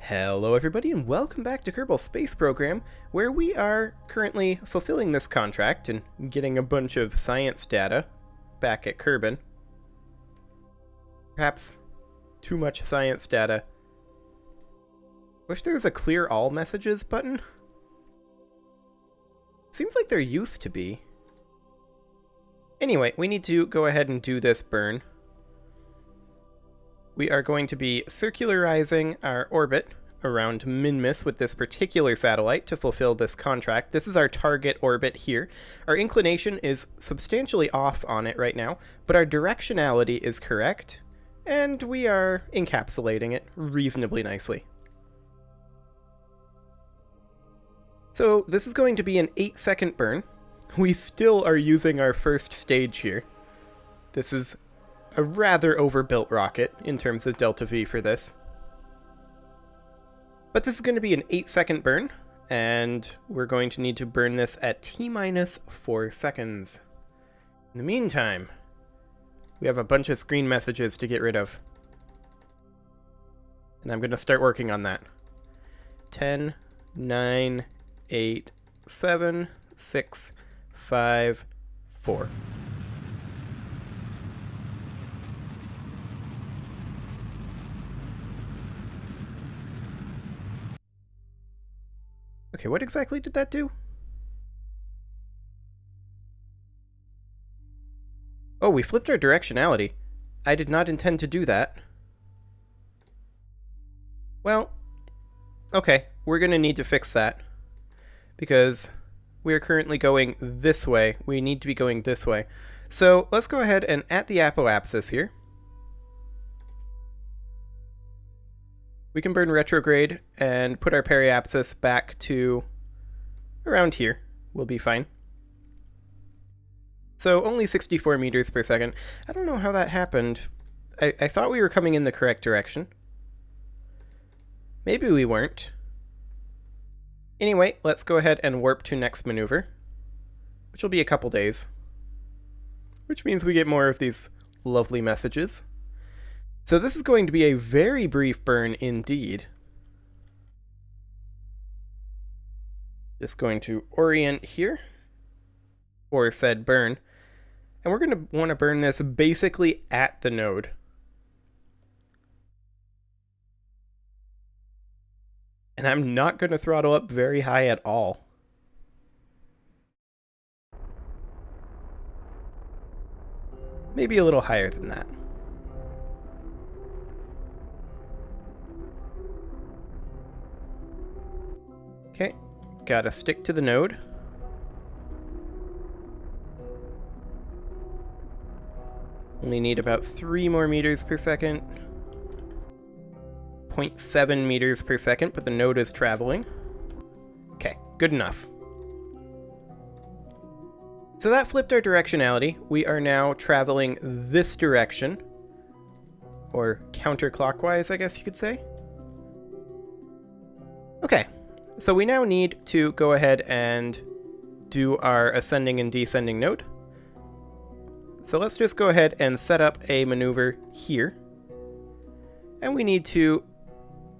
Hello everybody and welcome back to Kerbal Space Program, where we are currently fulfilling this contract and getting a bunch of science data back at Kerbin. Perhaps too much science data. Wish there was a clear all messages button. Seems like there used to be. Anyway, we need to go ahead and do this burn. We are going to be circularizing our orbit around Minmus with this particular satellite to fulfill this contract. This is our target orbit here. Our inclination is substantially off on it right now, but our directionality is correct, and we are encapsulating it reasonably nicely. So this is going to be an 8-second burn. We still are using our first stage here. This is a rather overbuilt rocket in terms of delta V for this. But this is going to be an 8-second burn, and we're going to need to burn this at T-minus 4 seconds. In the meantime, we have a bunch of screen messages to get rid of. And I'm going to start working on that. 10, 9, 8, 7, 6, 5, 4. Okay, what exactly did that do? Oh, we flipped our directionality. I did not intend to do that. Well, okay, we're going to need to fix that. Because we are currently going this way. We need to be going this way. So let's go ahead and at the apoapsis here, we can burn retrograde and put our periapsis back to around here. We'll be fine. So only 64 meters per second. I don't know how that happened. I thought we were coming in the correct direction. Maybe we weren't. Anyway, let's go ahead and warp to next maneuver, which will be a couple days. Which means we get more of these lovely messages. So this is going to be a very brief burn indeed. Just going to orient here for said burn. And we're going to want to burn this basically at the node. And I'm not going to throttle up very high at all. Maybe a little higher than that. Okay, gotta stick to the node. Only need about 3 more meters per second. 0.7 meters per second, but the node is traveling. Okay, good enough. So that flipped our directionality. We are now traveling this direction. Or counterclockwise, I guess you could say. Okay. So we now need to go ahead and do our ascending and descending node. So let's just go ahead and set up a maneuver here. And we need to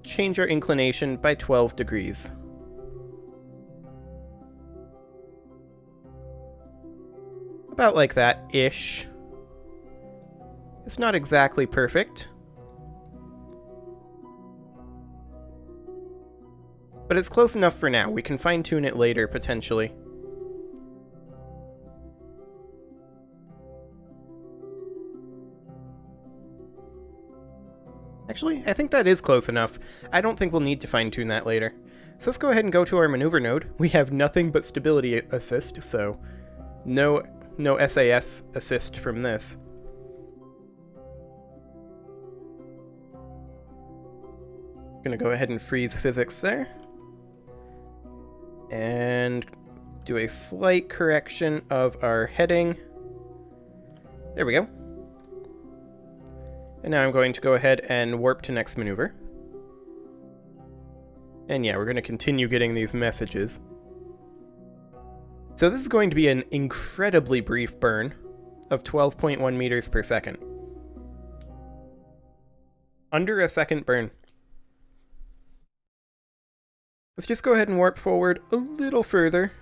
change our inclination by 12 degrees. About like that-ish. It's not exactly perfect. But it's close enough for now. We can fine-tune it later, potentially. Actually, I think that is close enough. I don't think we'll need to fine-tune that later. So let's go ahead and go to our maneuver node. We have nothing but stability assist, so no SAS assist from this. Gonna go ahead and freeze physics there. And do a slight correction of our heading. There we go. And now I'm going to go ahead and warp to next maneuver. And yeah, we're going to continue getting these messages. So this is going to be an incredibly brief burn of 12.1 meters per second. Under a second burn. Let's just go ahead and warp forward a little further.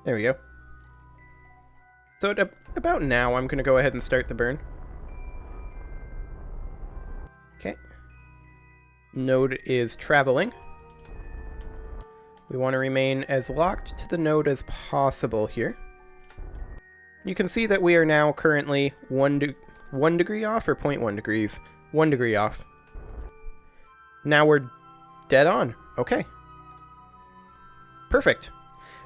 There we go. So at about now, I'm going to go ahead and start the burn. Okay. Node is traveling. We want to remain as locked to the node as possible here. You can see that we are now currently 1 degree off, or 0.1 degrees. 1 degree off. Now we're dead on. Okay. Perfect.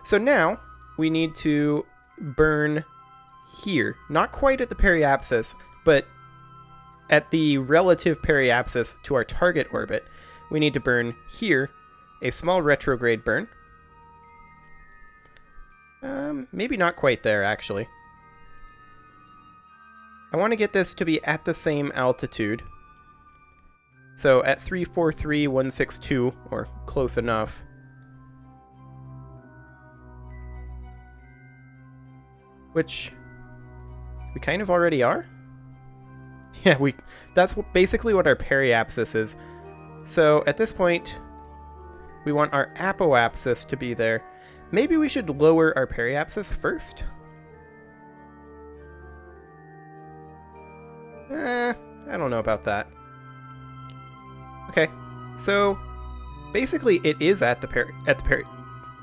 So now we need to burn here. Not quite at the periapsis, but at the relative periapsis to our target orbit. We need to burn here a small retrograde burn. Maybe not quite there, actually. I want to get this to be at the same altitude. So at 343,162, or close enough. Which we kind of already are? Yeah, that's basically what our periapsis is. So at this point, we want our apoapsis to be there. Maybe we should lower our periapsis first? I don't know about that. Okay, so basically it is at the peri.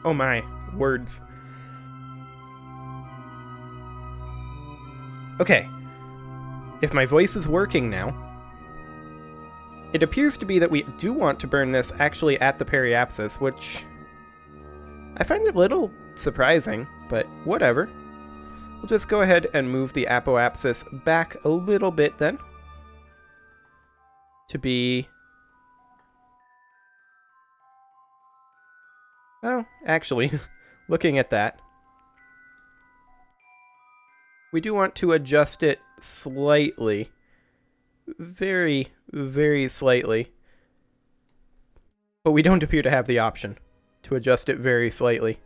Oh my, words. Okay, if my voice is working now, it appears to be that we do want to burn this actually at the periapsis, which I find a little surprising, but whatever. We'll just go ahead and move the apoapsis back a little bit then, to be... Well, actually, looking at that, we do want to adjust it slightly. Very, very slightly. But we don't appear to have the option to adjust it very slightly.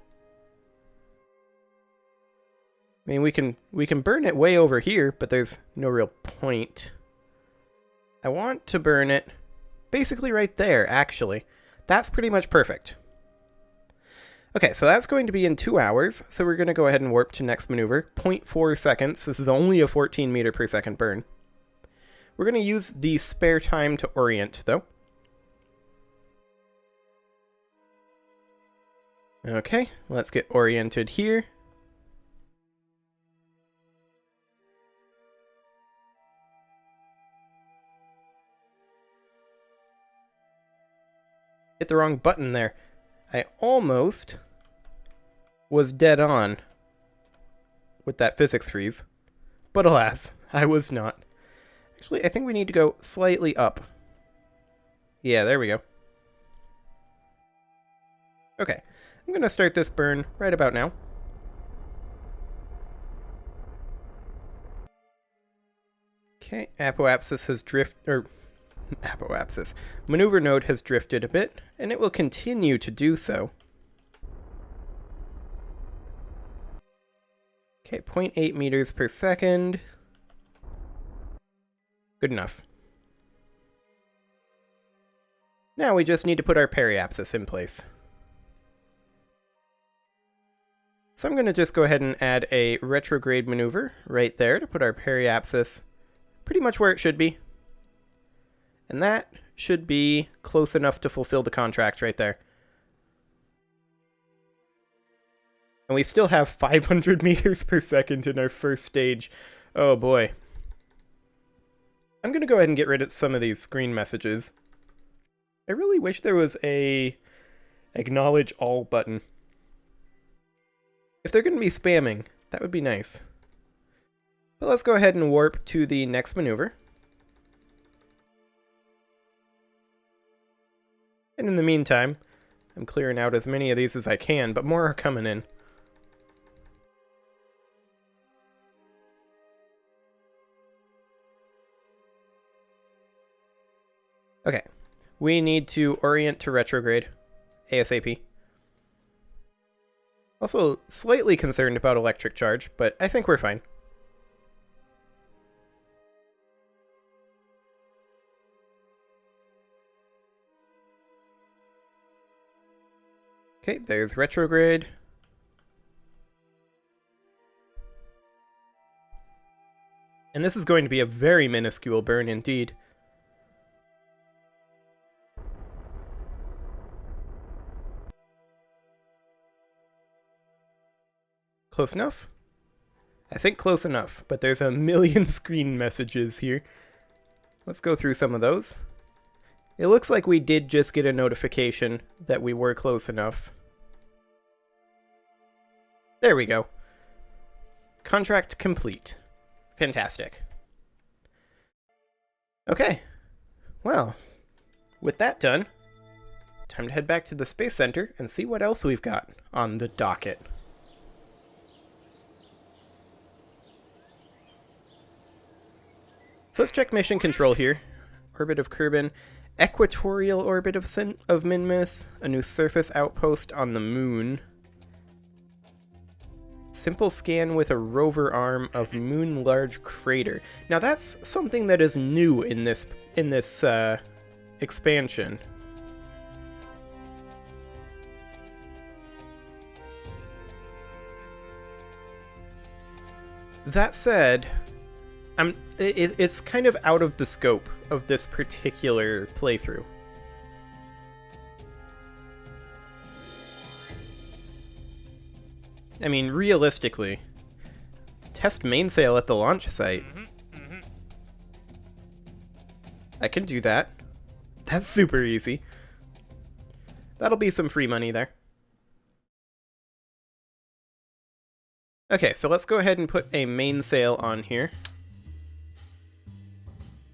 I mean, we can burn it way over here, but there's no real point. I want to burn it basically right there, actually. That's pretty much perfect. Okay, so that's going to be in 2 hours, so we're going to go ahead and warp to next maneuver. 0.4 seconds. This is only a 14 meter per second burn. We're going to use the spare time to orient, though. Okay, let's get oriented here. Hit the wrong button there. I almost was dead on with that physics freeze, but alas, I was not. Actually, I think we need to go slightly up. Yeah, there we go. Okay, I'm going to start this burn right about now. Okay, apoapsis has apoapsis. Maneuver node has drifted a bit, and it will continue to do so. Okay, 0.8 meters per second. Good enough. Now we just need to put our periapsis in place. So I'm going to just go ahead and add a retrograde maneuver right there to put our periapsis pretty much where it should be. And that should be close enough to fulfill the contract right there. And we still have 500 meters per second in our first stage. Oh boy. I'm going to go ahead and get rid of some of these screen messages. I really wish there was a acknowledge all button. If they're going to be spamming, that would be nice. But let's go ahead and warp to the next maneuver. And in the meantime, I'm clearing out as many of these as I can, but more are coming in. Okay, we need to orient to retrograde ASAP. Also, slightly concerned about electric charge, but I think we're fine. Okay, there's retrograde. And this is going to be a very minuscule burn indeed. Close enough? I think close enough, but there's a million screen messages here. Let's go through some of those. It looks like we did just get a notification that we were close enough. There we go. Contract complete. Fantastic. Okay. Well, with that done, time to head back to the Space Center and see what else we've got on the docket. So let's check mission control here. Orbit of Kerbal, equatorial orbit of Minmus, a new surface outpost on the moon. Simple scan with a rover arm of moon large crater. Now that's something that is new in this expansion. That said, it's kind of out of the scope of this particular playthrough. I mean, realistically, test mainsail at the launch site. I can do that. That's super easy. That'll be some free money there. Okay, so let's go ahead and put a mainsail on here.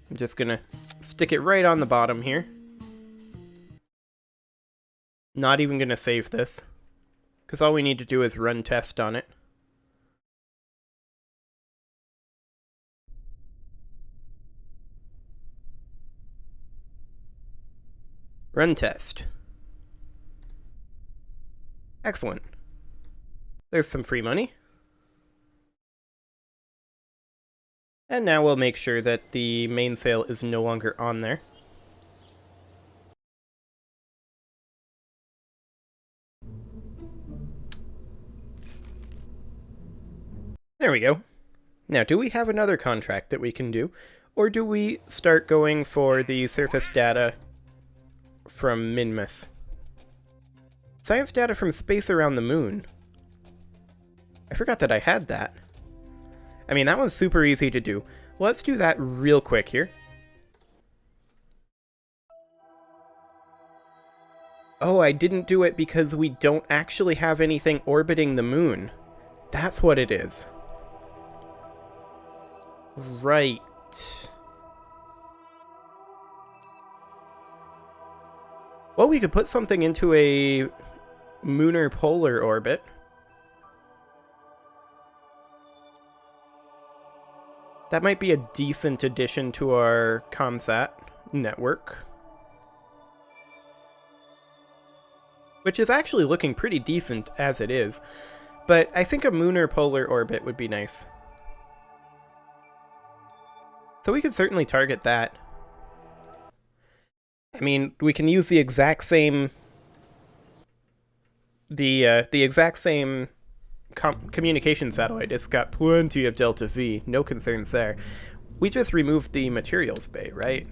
I'm just gonna stick it right on the bottom here. Not even gonna save this, because all we need to do is run test on it. Run test. Excellent. There's some free money. And now we'll make sure that the mainsail is no longer on there. There we go. Now, do we have another contract that we can do? Or do we start going for the surface data from Minmus? Science data from space around the moon. I forgot that I had that. I mean, that one's super easy to do. Let's do that real quick here. Oh, I didn't do it because we don't actually have anything orbiting the moon. That's what it is. Right. Well, we could put something into a lunar polar orbit. That might be a decent addition to our ComSat network. Which is actually looking pretty decent as it is. But I think a lunar polar orbit would be nice. So we could certainly target that. I mean, we can use the exact same... The exact same... communication satellite. It's got plenty of delta V, no concerns there. We just removed the materials bay, right?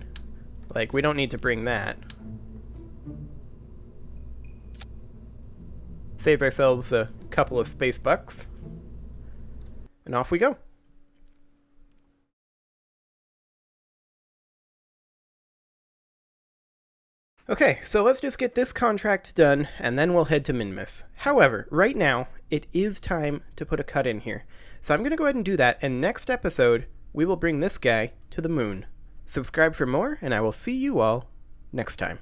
Like, we don't need to bring that. Save ourselves a couple of space bucks. And off we go. Okay, so let's just get this contract done, and then we'll head to Minmus. However, right now, it is time to put a cut in here. So I'm going to go ahead and do that, and next episode, we will bring this guy to the moon. Subscribe for more, and I will see you all next time.